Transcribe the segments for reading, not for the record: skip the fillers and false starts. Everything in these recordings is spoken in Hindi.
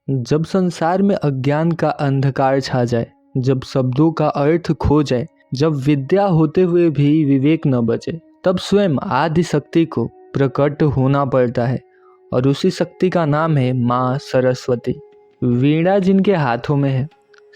जब संसार में अज्ञान का अंधकार छा जाए, जब शब्दों का अर्थ खो जाए, जब विद्या होते हुए भी विवेक न बचे, तब स्वयं आदि शक्ति को प्रकट होना पड़ता है। और उसी शक्ति का नाम है माँ सरस्वती। वीणा जिनके हाथों में है,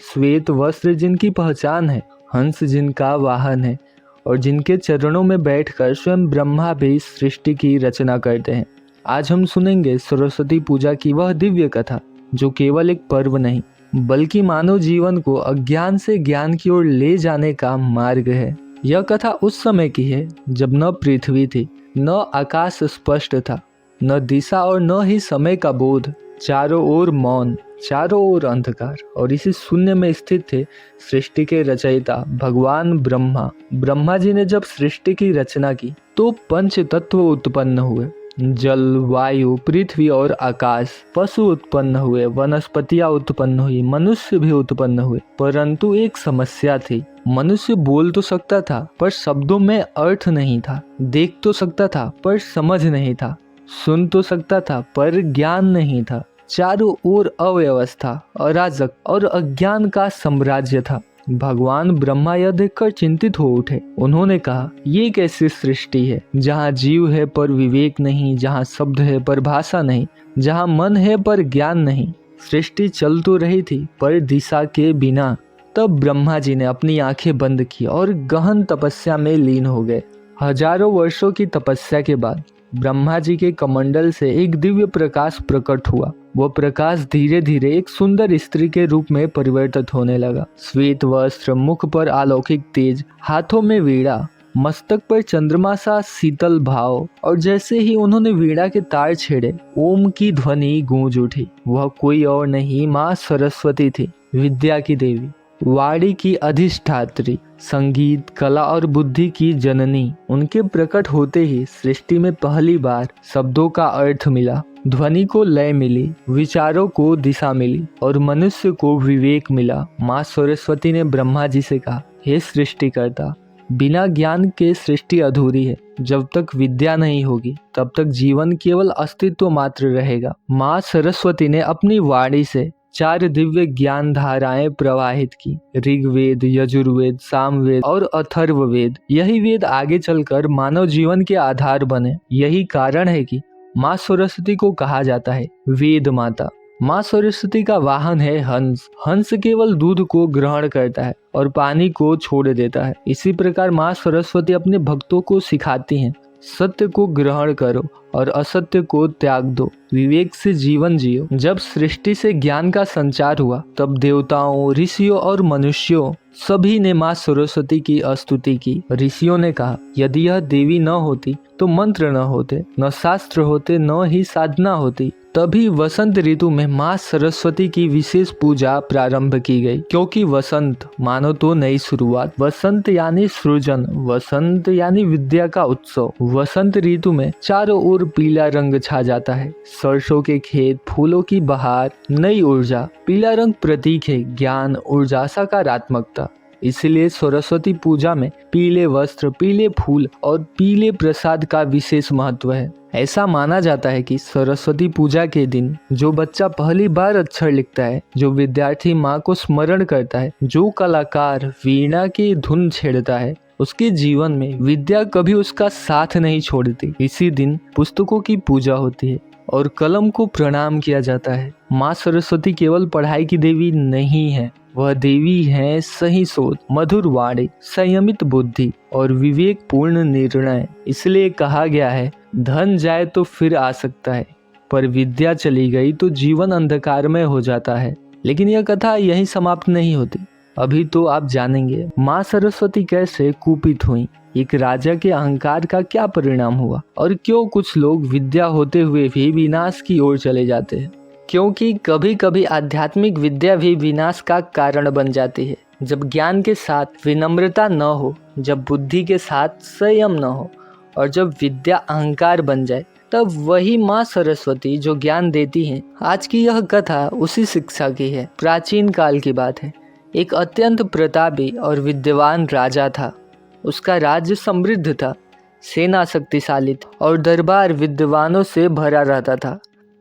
श्वेत वस्त्र जिनकी पहचान है, हंस जिनका वाहन है और जिनके चरणों में बैठकर स्वयं ब्रह्मा भी सृष्टि की रचना करते हैं। आज हम सुनेंगे सरस्वती पूजा की वह दिव्य कथा जो केवल एक पर्व नहीं बल्कि मानव जीवन को अज्ञान से ज्ञान की ओर ले जाने का मार्ग है। यह कथा उस समय की है जब न पृथ्वी थी, न आकाश स्पष्ट था, न दिशा और न ही समय का बोध। चारों ओर मौन, चारों ओर अंधकार और इसी शून्य में स्थित थे सृष्टि के रचयिता भगवान ब्रह्मा। ब्रह्मा जी ने जब सृष्टि की रचना की तो पंच तत्व उत्पन्न हुए, जल, वायु, पृथ्वी और आकाश। पशु उत्पन्न हुए, वनस्पतियां उत्पन्न हुई, मनुष्य भी उत्पन्न हुए। परंतु एक समस्या थी। मनुष्य बोल तो सकता था पर शब्दों में अर्थ नहीं था, देख तो सकता था पर समझ नहीं था, सुन तो सकता था पर ज्ञान नहीं था। चारों ओर अव्यवस्था, अराजक और अज्ञान का साम्राज्य था। भगवान ब्रह्मा यह देखकर चिंतित हो उठे। उन्होंने कहा, ये कैसी सृष्टि है जहाँ जीव है पर विवेक नहीं, जहाँ शब्द है पर भाषा नहीं, जहाँ मन है पर ज्ञान नहीं। सृष्टि चल तो रही थी पर दिशा के बिना। तब ब्रह्मा जी ने अपनी आंखें बंद की और गहन तपस्या में लीन हो गए। हजारों वर्षों की तपस्या के बाद ब्रह्मा जी के कमंडल से एक दिव्य प्रकाश प्रकट हुआ। वह प्रकाश धीरे धीरे एक सुंदर स्त्री के रूप में परिवर्तित होने लगा। श्वेत वस्त्र, मुख पर अलौकिक तेज, हाथों में वीणा, मस्तक पर चंद्रमा सा शीतल भाव। और जैसे ही उन्होंने वीणा के तार छेड़े, ओम की ध्वनि गूंज उठी। वह कोई और नहीं, माँ सरस्वती थी, विद्या की देवी, वाणी की अधिष्ठात्री, संगीत, कला और बुद्धि की जननी। उनके प्रकट होते ही सृष्टि में पहली बार शब्दों का अर्थ मिला, ध्वनि को लय मिली, विचारों को दिशा मिली और मनुष्य को विवेक मिला। माँ सरस्वती ने ब्रह्मा जी से कहा, हे सृष्टिकर्ता, बिना ज्ञान के सृष्टि अधूरी है। जब तक विद्या नहीं होगी तब तक जीवन केवल अस्तित्व मात्र रहेगा। माँ सरस्वती ने अपनी वाणी से 4 दिव्य ज्ञान धाराएं प्रवाहित की, ऋग्वेद, यजुर्वेद, सामवेद और अथर्ववेद। यही वेद आगे चलकर मानव जीवन के आधार बने। यही कारण है कि माँ सरस्वती को कहा जाता है वेद माता। माँ सरस्वती का वाहन है हंस। हंस केवल दूध को ग्रहण करता है और पानी को छोड़ देता है। इसी प्रकार माँ सरस्वती अपने भक्तों को सिखाती हैं, सत्य को ग्रहण करो और असत्य को त्याग दो, विवेक से जीवन जियो। जब सृष्टि से ज्ञान का संचार हुआ तब देवताओं, ऋषियों और मनुष्यों सभी ने माँ सरस्वती की स्तुति की। ऋषियों ने कहा, यदि यह देवी न होती तो मंत्र न होते, न शास्त्र होते, न ही साधना होती। तभी वसंत ऋतु में माँ सरस्वती की विशेष पूजा प्रारंभ की गई, क्योंकि वसंत मानो तो नई शुरुआत। वसंत यानी सृजन, वसंत यानी विद्या का उत्सव। वसंत ऋतु में चारों ओर पीला रंग छा जाता है। सरसों के खेत, फूलों की बहार, नई ऊर्जा। पीला रंग प्रतीक है ज्ञान, ऊर्जा, सकारात्मकता। इसलिए सरस्वती पूजा में पीले वस्त्र, पीले फूल और पीले प्रसाद का विशेष महत्व है। ऐसा माना जाता है कि सरस्वती पूजा के दिन जो बच्चा पहली बार अक्षर लिखता है, जो विद्यार्थी माँ को स्मरण करता है, जो कलाकार वीणा की धुन छेड़ता है, उसके जीवन में विद्या कभी उसका साथ नहीं छोड़ती। इसी दिन पुस्तकों की पूजा होती है और कलम को प्रणाम किया जाता है। माँ सरस्वती केवल पढ़ाई की देवी नहीं है, वह देवी है सही सोच, मधुर वाणी, संयमित बुद्धि और विवेक पूर्ण निर्णय। इसलिए कहा गया है, धन जाए तो फिर आ सकता है, पर विद्या चली गई तो जीवन अंधकारमय हो जाता है। लेकिन यह कथा यहीं समाप्त नहीं होती। अभी तो आप जानेंगे माँ सरस्वती कैसे कुपित हुई, एक राजा के अहंकार का क्या परिणाम हुआ और क्यों कुछ लोग विद्या होते हुए भी विनाश की ओर चले जाते हैं। क्योंकि कभी कभी आध्यात्मिक विद्या भी विनाश का कारण बन जाती है। जब ज्ञान के साथ विनम्रता न हो, जब बुद्धि के साथ संयम न हो और जब विद्या अहंकार बन जाए, तब वही माँ सरस्वती जो ज्ञान देती हैं। आज की यह कथा उसी शिक्षा की है। प्राचीन काल की बात है। एक अत्यंत प्रतापी और विद्वान राजा था। उसका राज्य समृद्ध था, सेना शक्तिशाली थी और दरबार विद्वानों से भरा रहता था।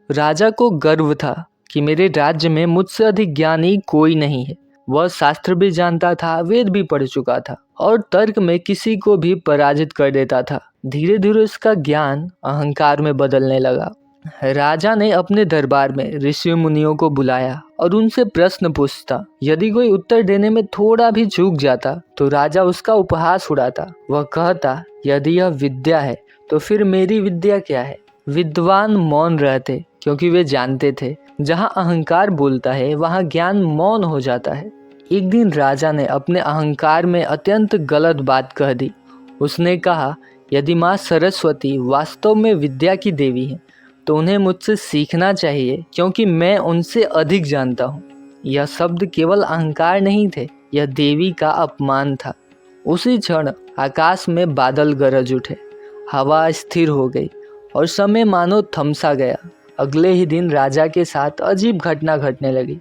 राजा को गर्व था कि मेरे राज्य में मुझसे अधिक ज्ञानी कोई नहीं है। वह शास्त्र भी जानता था, वेद भी पढ़ चुका था और तर्क में किसी को भी पराजित कर देता था। धीरे धीरे उसका ज्ञान अहंकार में बदलने लगा। राजा ने अपने दरबार में ऋषि मुनियों को बुलाया और उनसे प्रश्न पूछता। यदि कोई उत्तर देने में थोड़ा भी चूक जाता तो राजा उसका उपहास उड़ाता। वह कहता, यदि यह विद्या है तो फिर मेरी विद्या क्या है। विद्वान मौन रहते क्योंकि वे जानते थे जहाँ अहंकार बोलता है वहाँ ज्ञान मौन हो जाता है। एक दिन राजा ने अपने अहंकार में अत्यंत गलत बात कह दी। उसने कहा, यदि माँ सरस्वती वास्तव में विद्या की देवी है तो उन्हें मुझसे सीखना चाहिए क्योंकि मैं उनसे अधिक जानता हूँ। यह शब्द केवल अहंकार नहीं थे, यह देवी का अपमान था। उसी क्षण आकाश में बादल गरज उठे, हवा स्थिर हो गई और समय मानो थमसा गया। अगले ही दिन राजा के साथ अजीब घटना घटने लगी।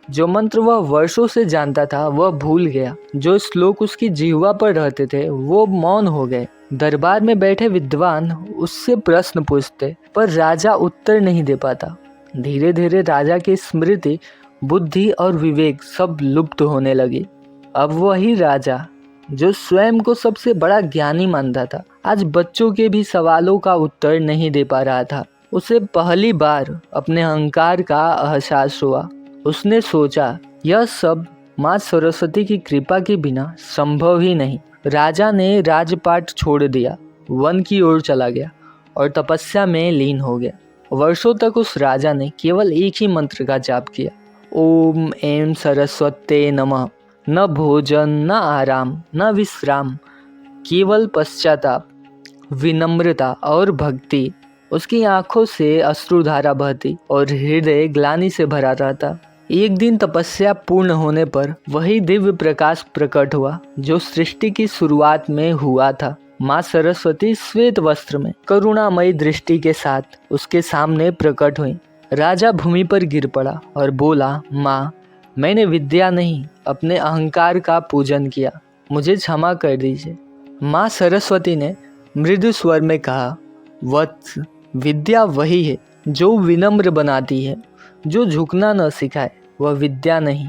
जो मंत्र वह वर्षों से जानता था वह भूल गया। जो श्लोक उसकी जिह्वा पर रहते थे वो मौन हो गए। दरबार में बैठे विद्वान उससे प्रश्न पूछते पर राजा उत्तर नहीं दे पाता। धीरे धीरे राजा की स्मृति, बुद्धि और विवेक सब लुप्त होने लगी। अब वही राजा जो स्वयं को सबसे बड़ा ज्ञानी मानता था आज बच्चों के भी सवालों का उत्तर नहीं दे पा रहा था। उसे पहली बार अपने अहंकार का एहसास हुआ। उसने सोचा, यह सब माँ सरस्वती की कृपा के बिना संभव ही नहीं। राजा ने राजपाट छोड़ दिया, वन की ओर चला गया और तपस्या में लीन हो गया। वर्षों तक उस राजा ने केवल एक ही मंत्र का जाप किया, ओम ऐं सरस्वते नमः। न भोजन, न आराम, न विश्राम, केवल पश्चाताप, विनम्रता और भक्ति। उसकी आंखों से अश्रुधारा बहती और हृदय ग्लानि से भरा रहता। एक दिन तपस्या पूर्ण होने पर वही दिव्य प्रकाश प्रकट हुआ जो सृष्टि की शुरुआत में हुआ था। माँ सरस्वती श्वेत वस्त्र में करुणामयी दृष्टि के साथ उसके सामने प्रकट हुई। राजा भूमि पर गिर पड़ा और बोला, माँ, मैंने विद्या नहीं अपने अहंकार का पूजन किया, मुझे क्षमा कर दीजिए। माँ सरस्वती ने मृदु स्वर में कहा, वत्स, विद्या वही है जो विनम्र बनाती है। जो झुकना न सिखाए वह विद्या नहीं,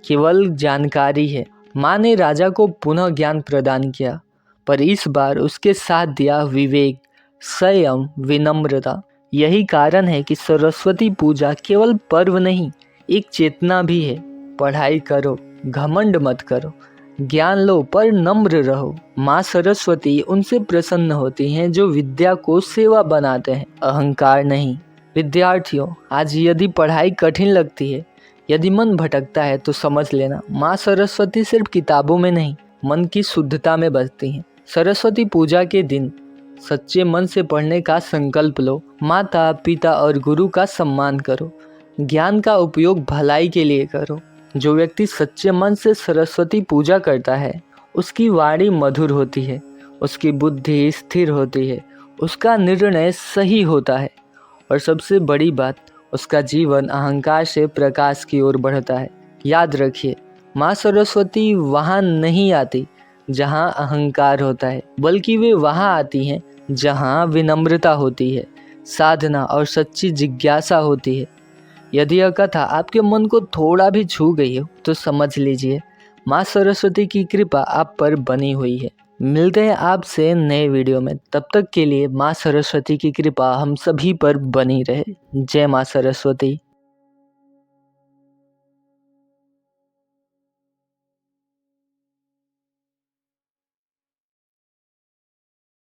केवल जानकारी है। माँ ने राजा को पुनः ज्ञान प्रदान किया, पर इस बार उसके साथ दिया विवेक, संयम, विनम्रता। यही कारण है कि सरस्वती पूजा केवल पर्व नहीं, एक चेतना भी है। पढ़ाई करो, घमंड मत करो, ज्ञान लो पर नम्र रहो। माँ सरस्वती उनसे प्रसन्न होती हैं जो विद्या को सेवा बनाते हैं, अहंकार नहीं। विद्यार्थियों, आज यदि पढ़ाई कठिन लगती है, यदि मन भटकता है तो समझ लेना, माँ सरस्वती सिर्फ किताबों में नहीं, मन की शुद्धता में बसती हैं। सरस्वती पूजा के दिन सच्चे मन से पढ़ने का संकल्प लो। माता, पिता और गुरु का सम्मान करो। ज्ञान का उपयोग भलाई के लिए करो। जो व्यक्ति सच्चे मन से सरस्वती पूजा करता है उसकी वाणी मधुर होती है, उसकी बुद्धि स्थिर होती है, उसका निर्णय सही होता है और सबसे बड़ी बात, उसका जीवन अहंकार से प्रकाश की ओर बढ़ता है। याद रखिए, माँ सरस्वती वहाँ नहीं आती जहाँ अहंकार होता है, बल्कि वे वहाँ आती हैं जहाँ विनम्रता होती है, साधना और सच्ची जिज्ञासा होती है। यदि यह कथा आपके मन को थोड़ा भी छू गई हो तो समझ लीजिए माँ सरस्वती की कृपा आप पर बनी हुई है। मिलते हैं आपसे नए वीडियो में, तब तक के लिए माँ सरस्वती की कृपा हम सभी पर बनी रहे। जय माँ सरस्वती।